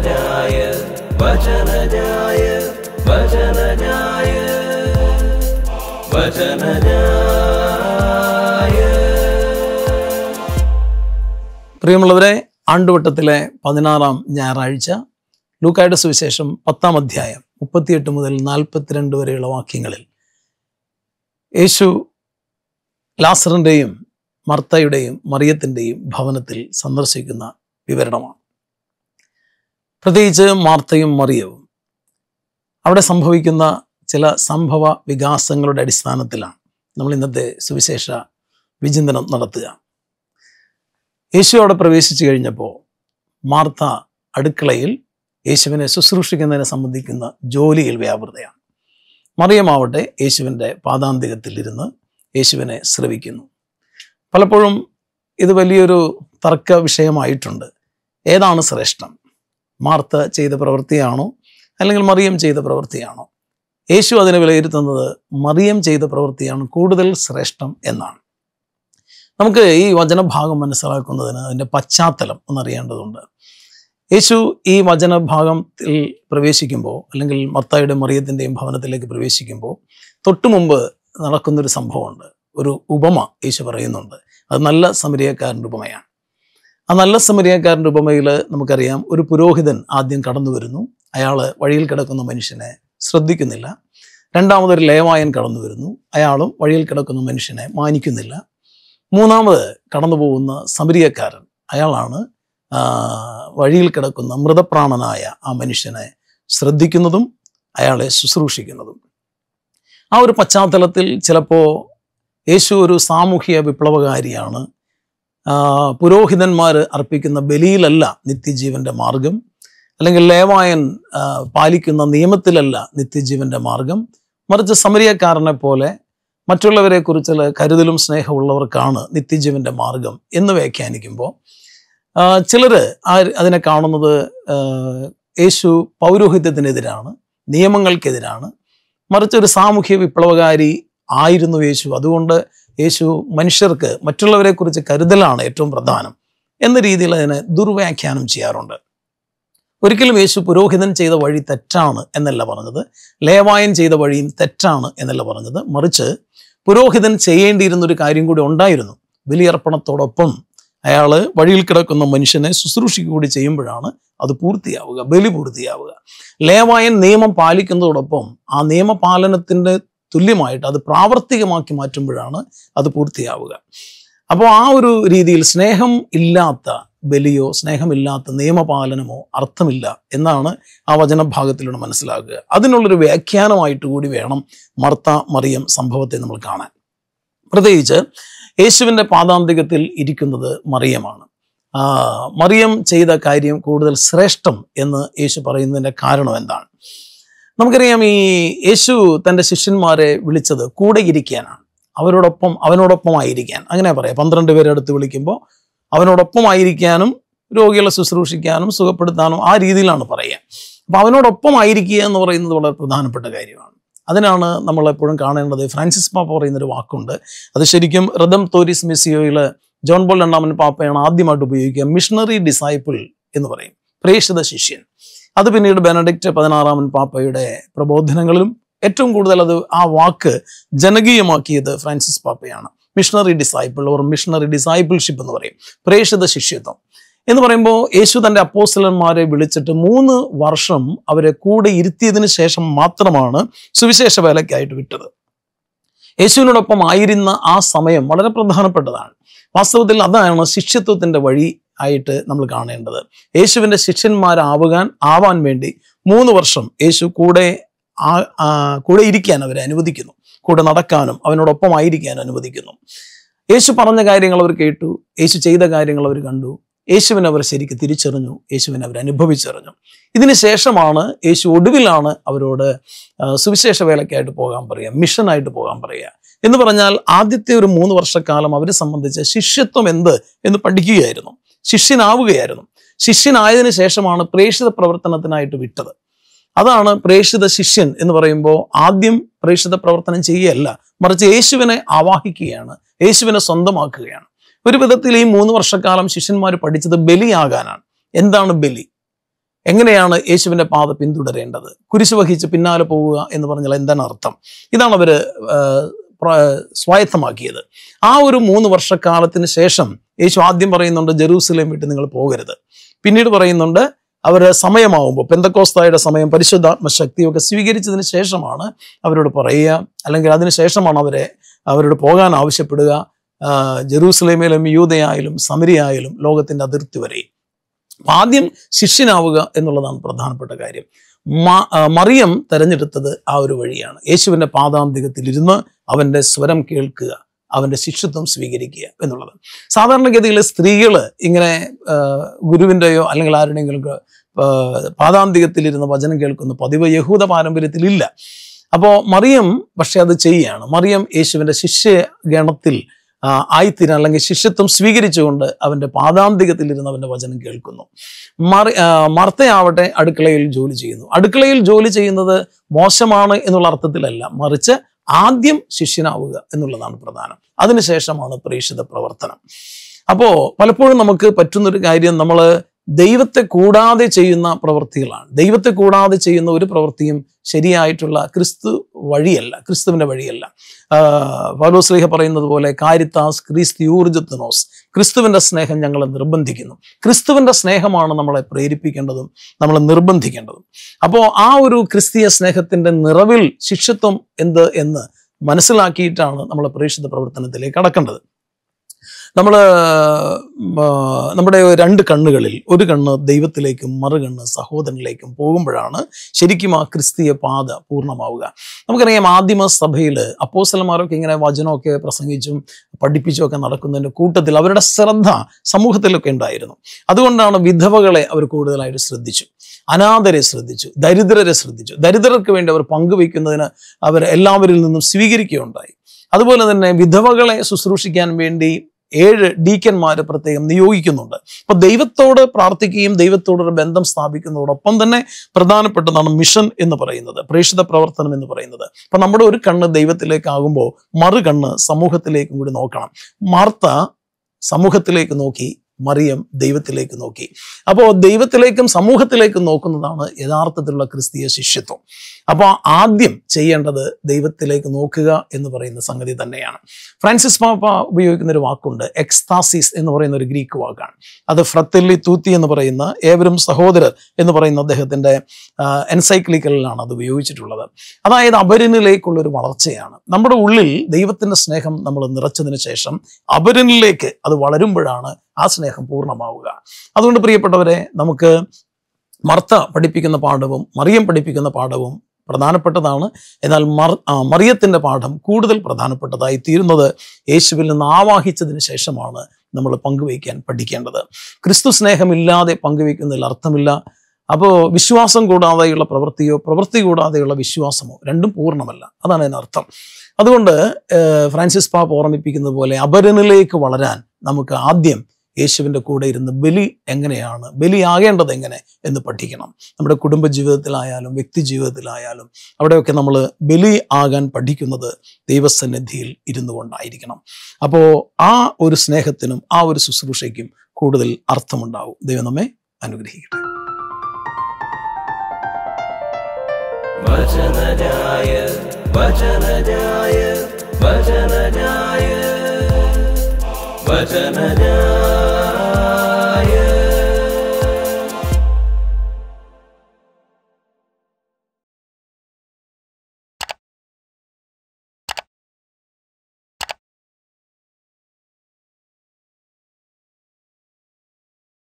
വചനജായ വചനജായ വചനജായ വചനജായ. പ്രിയമുള്ളവരെ, ആണ്ടുവട്ടത്തിലെ 16-ാം ഞായറാഴ്ച ലൂക്കായുടെ സുവിശേഷം 10-ാം അധ്യായം 38 മുതൽ 42 വരെയുള്ള വാക്യങ്ങളിൽ യേശു ലാസറിൻ്റെയും മർത്തയുടെയും മറിയത്തിൻ്റെയും ഭവനത്തിൽ സന്ദർശിക്കുന്ന വിവരണമാണ്. പ്രത്യേകിച്ച് മാർത്തയും മറിയവും അവിടെ സംഭവിക്കുന്ന ചില സംഭവ വികാസങ്ങളുടെ അടിസ്ഥാനത്തിലാണ് നമ്മൾ ഇന്നത്തെ സുവിശേഷ വിചിന്തനം നടത്തുക. യേശു അവിടെ പ്രവേശിച്ചു കഴിഞ്ഞപ്പോൾ മാർത്ത അടുക്കളയിൽ യേശുവിനെ ശുശ്രൂഷിക്കുന്നതിനെ സംബന്ധിക്കുന്ന ജോലിയിൽ വ്യാപൃതയാണ്. മറിയമാവട്ടെ യേശുവിൻ്റെ പാദാന്തികത്തിലിരുന്ന് യേശുവിനെ ശ്രവിക്കുന്നു. പലപ്പോഴും ഇത് വലിയൊരു തർക്ക വിഷയമായിട്ടുണ്ട്. ഏതാണ് ശ്രേഷ്ഠം? മാർത്ത ചെയ്ത പ്രവൃത്തിയാണോ അല്ലെങ്കിൽ മറിയം ചെയ്ത പ്രവൃത്തിയാണോ? യേശു അതിനെ വിലയിരുത്തുന്നത് മറിയം ചെയ്ത പ്രവൃത്തിയാണ് കൂടുതൽ ശ്രേഷ്ഠം എന്നാണ്. നമുക്ക് ഈ വചനഭാഗം മനസ്സിലാക്കുന്നതിന് അതിൻ്റെ പശ്ചാത്തലം ഒന്നറിയേണ്ടതുണ്ട്. യേശു ഈ വചനഭാഗത്തിൽ പ്രവേശിക്കുമ്പോൾ, അല്ലെങ്കിൽ മർത്തായുടെ മറിയത്തിൻ്റെയും ഭവനത്തിലേക്ക് പ്രവേശിക്കുമ്പോൾ തൊട്ടു മുമ്പ് നടക്കുന്നൊരു സംഭവമുണ്ട്. ഒരു ഉപമ യേശു പറയുന്നുണ്ട്. അത് നല്ല സമരിയക്കാരൻ്റെ ഉപമയാണ്. ആ നല്ല സമരിയക്കാരൻ്റെ ഉപമയിൽ നമുക്കറിയാം, ഒരു പുരോഹിതൻ ആദ്യം കടന്നു വരുന്നു. അയാൾ വഴിയിൽ കിടക്കുന്ന മനുഷ്യനെ ശ്രദ്ധിക്കുന്നില്ല. രണ്ടാമതൊരു ലേവായൻ കടന്നു വരുന്നു. അയാളും വഴിയിൽ കിടക്കുന്ന മനുഷ്യനെ മാനിക്കുന്നില്ല. മൂന്നാമത് കടന്നു പോകുന്ന സമരിയക്കാരൻ, അയാളാണ് വഴിയിൽ കിടക്കുന്ന മൃതപ്രാണനായ ആ മനുഷ്യനെ ശ്രദ്ധിക്കുന്നതും അയാളെ ശുശ്രൂഷിക്കുന്നതും. ആ ഒരു പശ്ചാത്തലത്തിൽ ചിലപ്പോൾ യേശു ഒരു സാമൂഹ്യ വിപ്ലവകാരിയാണ്. പുരോഹിതന്മാർ അർപ്പിക്കുന്ന ബലിയിലല്ല നിത്യജീവൻ്റെ മാർഗം, അല്ലെങ്കിൽ ലേവായൻ പാലിക്കുന്ന നിയമത്തിലല്ല നിത്യജീവൻ്റെ മാർഗം, മറിച്ച് സമരിയക്കാരനെ പോലെ മറ്റുള്ളവരെ കുറിച്ചുള്ള കരുതലും സ്നേഹമുള്ളവർക്കാണ് നിത്യജീവൻ്റെ മാർഗം എന്ന് വ്യാഖ്യാനിക്കുമ്പോൾ ചിലർ അതിനെ കാണുന്നത് യേശു പൗരോഹിത്യത്തിനെതിരാണ്, നിയമങ്ങൾക്കെതിരാണ്. മറിച്ച് ഒരു സാമൂഹ്യ വിപ്ലവകാരി ആയിരുന്നു യേശു. അതുകൊണ്ട് യേശു മനുഷ്യർക്ക് മറ്റുള്ളവരെ കുറിച്ച് കരുതലാണ് ഏറ്റവും പ്രധാനം എന്ന രീതിയിൽ അതിനെ ദുർവ്യാഖ്യാനം ചെയ്യാറുണ്ട്. ഒരിക്കലും യേശു പുരോഹിതൻ ചെയ്ത വഴി തെറ്റാണ് എന്നല്ല പറഞ്ഞത്, ലേവായൻ ചെയ്ത വഴിയും തെറ്റാണ് എന്നല്ല പറഞ്ഞത്. മറിച്ച് പുരോഹിതൻ ചെയ്യേണ്ടിയിരുന്നൊരു കാര്യം കൂടി ഉണ്ടായിരുന്നു. ബലിയർപ്പണത്തോടൊപ്പം അയാൾ വഴിയിൽ കിടക്കുന്ന മനുഷ്യനെ ശുശ്രൂഷിക്കുക കൂടി ചെയ്യുമ്പോഴാണ് അത് പൂർത്തിയാവുക, ബലി പൂർത്തിയാവുക. ലേവായൻ നിയമം പാലിക്കുന്നതോടൊപ്പം ആ നിയമപാലനത്തിൻ്റെ തുല്യമായിട്ട് അത് പ്രാവർത്തികമാക്കി മാറ്റുമ്പോഴാണ് അത് പൂർത്തിയാവുക. അപ്പോൾ ആ ഒരു രീതിയിൽ സ്നേഹം ഇല്ലാത്ത ബലിയോ സ്നേഹമില്ലാത്ത നിയമപാലനമോ അർത്ഥമില്ല എന്നാണ് ആ വചനഭാഗത്തിലൂടെ മനസ്സിലാക്കുക. അതിനുള്ളൊരു വ്യാഖ്യാനമായിട്ട് കൂടി വേണം മർത്ത മറിയം സംഭവത്തെ നമ്മൾ കാണാൻ. പ്രത്യേകിച്ച് യേശുവിൻ്റെ പാദാന്തികത്തിൽ ഇരിക്കുന്നത് മറിയമാണ്. മറിയം ചെയ്ത കാര്യം കൂടുതൽ ശ്രേഷ്ഠം എന്ന് യേശു പറയുന്നതിൻ്റെ കാരണം എന്താണ്? നമുക്കറിയാം, ഈ യേശു തൻ്റെ ശിഷ്യന്മാരെ വിളിച്ചത് കൂടെ ഇരിക്കാനാണ്, അവനോടൊപ്പമായിരിക്കാൻ. അങ്ങനെ പറയാം, 12 പേരെ അടുത്ത് വിളിക്കുമ്പോൾ അവനോടൊപ്പമായിരിക്കാനും രോഗികളെ ശുശ്രൂഷിക്കാനും സുഖപ്പെടുത്താനും ആ രീതിയിലാണ് പറയുക. അപ്പോൾ അവനോടൊപ്പമായിരിക്കുക എന്ന് പറയുന്നത് വളരെ പ്രധാനപ്പെട്ട കാര്യമാണ്. അതിനാണ് നമ്മളെപ്പോഴും കാണേണ്ടത്. ഫ്രാൻസിസ് പാപ്പ പറയുന്നൊരു വാക്കുണ്ട്. അത് ശരിക്കും റദം തോരിസ് മിസിയോയിൽ ജോൺ പോൾ രണ്ടാമൻ പാപ്പയാണ് ആദ്യമായിട്ട് ഉപയോഗിക്കുക. മിഷണറി ഡിസൈപ്പിൾ എന്ന് പറയും, പ്രേക്ഷിത ശിഷ്യൻ. അത് പിന്നീട് ബെനഡിക്റ്റ് 16-ാമൻ പാപ്പയുടെ പ്രബോധനങ്ങളിലും ഏറ്റവും കൂടുതൽ ആ വാക്ക് ജനകീയമാക്കിയത് ഫ്രാൻസിസ് പാപ്പയാണ്. Missionary disciple or missionary discipleship എന്ന് പറയും, പ്രേക്ഷിത ശിഷ്യത്വം എന്ന് പറയുമ്പോൾ യേശു തൻ്റെ അപ്പോസ്തലന്മാരെ വിളിച്ചിട്ട് 3 വർഷം അവരെ കൂടെ ഇരുത്തിയതിന് ശേഷം മാത്രമാണ് സുവിശേഷ വേലയ്ക്കായിട്ട് വിട്ടത്. യേശുവിനോടൊപ്പം ആയിരുന്ന ആ സമയം വളരെ പ്രധാനപ്പെട്ടതാണ്. വാസ്തവത്തിൽ അതാണ് ശിഷ്യത്വത്തിൻ്റെ വഴി ആയിട്ട് നമ്മൾ കാണേണ്ടത്. യേശുവിൻ്റെ ആവാൻ വേണ്ടി 3 വർഷം യേശു കൂടെ ഇരിക്കാൻ അവരെ അനുവദിക്കുന്നു, കൂടെ നടക്കാനും അവനോടൊപ്പം ആയിരിക്കാൻ അനുവദിക്കുന്നു. യേശു പറഞ്ഞ കാര്യങ്ങൾ അവർ കേട്ടു, യേശു ചെയ്ത കാര്യങ്ങൾ അവർ കണ്ടു, യേശുവിനെ അവർ ശരിക്കും തിരിച്ചറിഞ്ഞു, യേശുവിനെ അവർ അനുഭവിച്ചറിഞ്ഞു. ഇതിന് ശേഷമാണ് യേശു ഒടുവിലാണ് അവരോട് സുവിശേഷ വേലയ്ക്കായിട്ട് പോകാൻ പറയുക, മിഷനായിട്ട് പോകാൻ പറയുക. എന്ന് പറഞ്ഞാൽ ആദ്യത്തെ ഒരു 3 വർഷക്കാലം അവരെ സംബന്ധിച്ച് ശിഷ്യത്വം എന്ന് പഠിക്കുകയായിരുന്നു, ശിഷ്യനാവുകയായിരുന്നു. ശിഷ്യനായതിനു ശേഷമാണ് പ്രേക്ഷിത പ്രവർത്തനത്തിനായിട്ട് വിട്ടത്. അതാണ് പ്രേക്ഷിത ശിഷ്യൻ എന്ന് പറയുമ്പോൾ ആദ്യം പ്രേക്ഷിത പ്രവർത്തനം ചെയ്യുകയല്ല, മറിച്ച് യേശുവിനെ ആവാഹിക്കുകയാണ്, യേശുവിനെ സ്വന്തമാക്കുകയാണ്. ഒരു വിധത്തിൽ ഈ 3 വർഷക്കാലം ശിഷ്യന്മാർ പഠിച്ചത് ബലിയാകാനാണ്. എന്താണ് ബലി? എങ്ങനെയാണ് യേശുവിൻ്റെ പാത പിന്തുടരേണ്ടത്, കുരിശ് വഹിച്ച് പിന്നാലെ പോവുക എന്ന് പറഞ്ഞാൽ എന്താണ് അർത്ഥം, ഇതാണ് അവർ സ്വായത്തമാക്കിയത്. ആ ഒരു 3 വർഷക്കാലത്തിന് ശേഷം യേശു ആദ്യം പറയുന്നുണ്ട് ജെറൂസലേം വിട്ട് നിങ്ങൾ പോകരുത്. പിന്നീട് പറയുന്നുണ്ട് അവരുടെ സമയമാവുമ്പോൾ, പെന്തക്കോസ്തായുടെ സമയം, പരിശുദ്ധാത്മ ശക്തിയൊക്കെ സ്വീകരിച്ചതിന് ശേഷമാണ് അവരോട് പറയുക, അല്ലെങ്കിൽ അതിനുശേഷമാണ് അവരോട് പോകാൻ ആവശ്യപ്പെടുക, ജെറൂസലേമിലും യൂദയായാലും സമരിയായാലും ലോകത്തിൻ്റെ അതിർത്തി വരെയും. ആദ്യം ശിഷ്യനാവുക എന്നുള്ളതാണ് പ്രധാനപ്പെട്ട കാര്യം. മറിയം തെരഞ്ഞെടുത്തത് ആ ഒരു വഴിയാണ്. യേശുവിൻ്റെ പാദാന്തികത്തിലിരുന്ന് അവൻ്റെ സ്വരം കേൾക്കുക, അവൻ്റെ ശിഷ്യത്വം സ്വീകരിക്കുക എന്നുള്ളത്. സാധാരണഗതിയിൽ സ്ത്രീകൾ ഇങ്ങനെ ഗുരുവിൻ്റെയോ അല്ലെങ്കിൽ ആരുടെയെങ്കിലും പാദാന്തികത്തിലിരുന്ന് വചനം കേൾക്കുന്ന പതിവ് യഹൂദ പാരമ്പര്യത്തിലില്ല. അപ്പോൾ മറിയം പക്ഷെ അത് ചെയ്യുകയാണ്. മറിയം യേശുവിൻ്റെ ശിഷ്യഗണത്തിൽ ആയിത്തീരാൻ അല്ലെങ്കിൽ ശിഷ്യത്വം സ്വീകരിച്ചുകൊണ്ട് അവൻ്റെ പാദാന്തികത്തിലിരുന്ന് അവൻ്റെ വചനം കേൾക്കുന്നു. മർത്തയാവട്ടെ അടുക്കളയിൽ ജോലി ചെയ്യുന്നു. അടുക്കളയിൽ ജോലി ചെയ്യുന്നത് മോശമാണ് എന്നുള്ള അർത്ഥത്തിലല്ല, മറിച്ച് ആദ്യം ശിഷ്യനാവുക എന്നുള്ളതാണ് പ്രധാനം. അതിനുശേഷമാണ് പ്രേക്ഷിത പ്രവർത്തനം. അപ്പോൾ പലപ്പോഴും നമുക്ക് പറ്റുന്നൊരു കാര്യം, നമ്മൾ ദൈവത്തെ കൂടാതെ ചെയ്യുന്ന പ്രവൃത്തികളാണ്. ദൈവത്തെ കൂടാതെ ചെയ്യുന്ന ഒരു പ്രവൃത്തിയും ശരിയായിട്ടുള്ള ക്രിസ്തു വഴിയല്ല, ക്രിസ്തുവിൻ്റെ വഴിയല്ല. പൗലോസ് ശ്ലീഹ പറയുന്നത് പോലെ കാരിത്താസ് ക്രിസ്തി ഊർജത്തിനോസ്, ക്രിസ്തുവിൻ്റെ സ്നേഹം ഞങ്ങളെ നിർബന്ധിക്കുന്നു. ക്രിസ്തുവിൻ്റെ സ്നേഹമാണ് നമ്മളെ പ്രേരിപ്പിക്കേണ്ടതും നമ്മളെ നിർബന്ധിക്കേണ്ടതും. അപ്പോൾ ആ ഒരു ക്രിസ്തീയ സ്നേഹത്തിൻ്റെ നിറവിൽ ശിഷ്യത്വം എന്ത് എന്ന് മനസ്സിലാക്കിയിട്ടാണ് നമ്മൾ പ്രേക്ഷിത പ്രവർത്തനത്തിലേക്ക് കടക്കേണ്ടത്. നമ്മുടെ 2 കണ്ണുകളിൽ ഒരു കണ്ണ് ദൈവത്തിലേക്കും മറുകണ്ണ് സഹോദരനിലേക്കും പോകുമ്പോഴാണ് ശരിക്കും ആ ക്രിസ്തീയ പാത പൂർണ്ണമാവുക. നമുക്കറിയാം, ആദിമ സഭയിൽ അപ്പോസ്തലന്മാരൊക്കെ ഇങ്ങനെ വചനമൊക്കെ പ്രസംഗിച്ചും പഠിപ്പിച്ചും ഒക്കെ നടക്കുന്നതിൻ്റെ കൂട്ടത്തിൽ അവരുടെ ശ്രദ്ധ സമൂഹത്തിലൊക്കെ ഉണ്ടായിരുന്നു. അതുകൊണ്ടാണ് വിധവകളെ അവർ കൂടുതലായിട്ട് ശ്രദ്ധിച്ചു, അനാഥരെ ശ്രദ്ധിച്ചു, ദരിദ്രരെ ശ്രദ്ധിച്ചു. ദരിദ്രർക്ക് വേണ്ടി അവർ പങ്കുവയ്ക്കുന്നതിന് അവർ എല്ലാവരിൽ നിന്നും സ്വീകരിക്കുകയുണ്ടായി. അതുപോലെ തന്നെ വിധവകളെ ശുശ്രൂഷിക്കാൻ വേണ്ടി 7 ഡീക്കന്മാർ പ്രത്യേകം നിയോഗിക്കുന്നുണ്ട്. അപ്പോൾ ദൈവത്തോട് പ്രാർത്ഥിക്കുകയും ദൈവത്തോടൊരു ബന്ധം സ്ഥാപിക്കുന്നതോടൊപ്പം തന്നെ പ്രധാനപ്പെട്ടതാണ് മിഷൻ എന്ന് പറയുന്നത്, പ്രേക്ഷിത പ്രവർത്തനം എന്ന് പറയുന്നത്. അപ്പം നമ്മുടെ ഒരു കണ്ണ് ദൈവത്തിലേക്കാകുമ്പോൾ മറുകണ്ണ് സമൂഹത്തിലേക്കും കൂടി നോക്കണം. മാർത്ത സമൂഹത്തിലേക്ക് നോക്കി, മറിയം ദൈവത്തിലേക്ക് നോക്കി. അപ്പോൾ ദൈവത്തിലേക്കും സമൂഹത്തിലേക്കും നോക്കുന്നതാണ് യഥാർത്ഥത്തിലുള്ള ക്രിസ്തീയ ശിഷ്യത്വം. അപ്പോൾ ആദ്യം ചെയ്യേണ്ടത് ദൈവത്തിലേക്ക് നോക്കുക എന്ന് പറയുന്ന സംഗതി തന്നെയാണ്. ഫ്രാൻസിസ് പാപ്പ ഉപയോഗിക്കുന്ന ഒരു വാക്കുണ്ട്, എക്സ്താസിസ് എന്ന് പറയുന്ന ഒരു ഗ്രീക്ക് വാക്കാണ്. അത് ഫ്രത്തെല്ലി തൂത്തി എന്ന് പറയുന്ന ഏവരും സഹോദരർ എന്ന് പറയുന്ന അദ്ദേഹത്തിൻ്റെ എൻസൈക്ലിക്കലിലാണ് അത് ഉപയോഗിച്ചിട്ടുള്ളത്. അതായത് അപരനിലേക്കുള്ളൊരു വളർച്ചയാണ്. നമ്മുടെ ഉള്ളിൽ ദൈവത്തിൻ്റെ സ്നേഹം നമ്മൾ നിറച്ചതിന് ശേഷം അപരനിലേക്ക് അത് വളരുമ്പോഴാണ് ആ സ്നേഹം പൂർണ്ണമാവുക. അതുകൊണ്ട് പ്രിയപ്പെട്ടവരെ, നമുക്ക് മർത്ത പഠിപ്പിക്കുന്ന പാഠവും മറിയം പഠിപ്പിക്കുന്ന പാഠവും പ്രധാനപ്പെട്ടതാണ്. എന്നാൽ മറിയത്തിൻ്റെ പാഠം കൂടുതൽ പ്രധാനപ്പെട്ടതായി തീരുന്നത് യേശുവിൽ നിന്ന് ആവാഹിച്ചതിന് ശേഷമാണ് നമ്മൾ പങ്കുവയ്ക്കാൻ പഠിക്കേണ്ടത്. ക്രിസ്തു സ്നേഹമില്ലാതെ പങ്കുവയ്ക്കുന്നതിൽ അർത്ഥമില്ല. അപ്പോൾ വിശ്വാസം കൂടാതെയുള്ള പ്രവൃത്തിയോ പ്രവൃത്തി കൂടാതെയുള്ള വിശ്വാസമോ രണ്ടും പൂർണ്ണമല്ല, അതാണ് അതിനർത്ഥം. അതുകൊണ്ട് ഫ്രാൻസിസ് പാപ്പ ഓർമ്മിപ്പിക്കുന്നത് പോലെ അപരനിലേക്ക് വളരാൻ നമുക്ക് ആദ്യം യേശുവിൻ്റെ കൂടെ ഇരുന്ന് എങ്ങനെയാണ് ബലിയാകേണ്ടത് എങ്ങനെ എന്ന് പഠിക്കണം. നമ്മുടെ കുടുംബ ജീവിതത്തിലായാലും വ്യക്തി ജീവിതത്തിലായാലും അവിടെയൊക്കെ നമ്മൾ ബലി ആകാൻ പഠിക്കുന്നത് ദൈവസന്നിധിയിൽ ഇരുന്നു കൊണ്ടായിരിക്കണം. അപ്പോൾ ആ ഒരു സ്നേഹത്തിനും ആ ഒരു ശുശ്രൂഷയ്ക്കും കൂടുതൽ അർത്ഥമുണ്ടാവും. ദൈവം നമ്മെ അനുഗ്രഹിക്കട്ടെ. വചനജായ വചനജായ വചനജായ വചനജായ